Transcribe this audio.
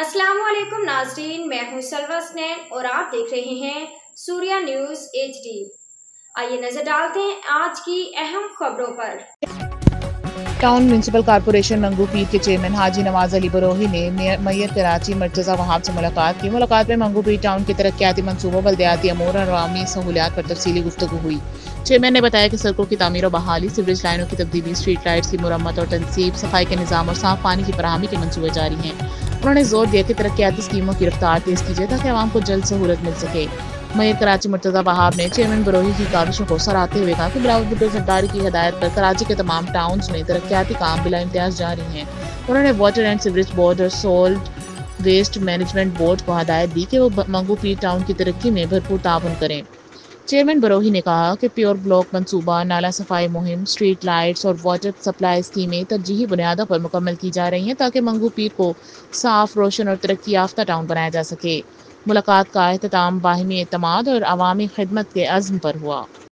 अस्सलाम वालेकुम नाज़रीन, मैं हूं सलवा स्नैन और आप देख रहे हैं सूर्या न्यूज़ HD। आइए नजर डालते हैं आज की अहम खबरों पर। टाउन म्यूनसिपल कॉर्पोरेशन मंगू पीर के चेयरमैन हाजी नवाज अली बरोही ने मेयर कराची मर्तज़ा वहाब से मुलाकात की। मुलाकात में मंगू पीर टाउन के तरक्याती मनसूबों, बल्दियाती अमूर और अवामी सहूलियात पर तफसीली गुफ्तगू हुई। चेयरमैन ने बताया कि सड़कों की तामीर और बहाली, सीवरेज लाइनों की तब्दीली, स्ट्रीट लाइट्स की मुरम्मत और तनसीब, सफाई के निज़ाम और साफ पानी की फराहमी के मनसूबे जारी हैं। उन्होंने जोर दिया कि तरक्याती स्कीमों की रफ्तार तेज कीजिए ताकि आवाम को जल्द सहूलत मिल सके। मेयर कराची मुर्तज़ा वहाब ने चेयरमैन बरोही की काविशों को सराहते हुए कहा कि बिलावल सरदारी की हिदायत पर कराची के तमाम टाउन्स में तरक्याती काम बिला इम्तियाज जारी हैं। उन्होंने वाटर एंड सीवरेज बोर्ड और सॉल्ट वेस्ट मैनेजमेंट बोर्ड को हिदायत दी कि वो मंगू पीर टाउन की तरक्की में भरपूर ताउन करें। चेयरमैन बरोही ने कहा कि प्योर ब्लॉक मंसूबा, नाला सफाई मुहिम, स्ट्रीट लाइट्स और वाटर सप्लाई स्कीमें तरजीही बुनियादों पर मुकम्मल की जा रही हैं ताकि मंगू पीर को साफ, रोशन और तरक्की याफ्ता टाउन बनाया जा सके। मुलाकात का एहतमाम बाहिमी एतमाद और अवामी खिदमत के अज़्म पर हुआ।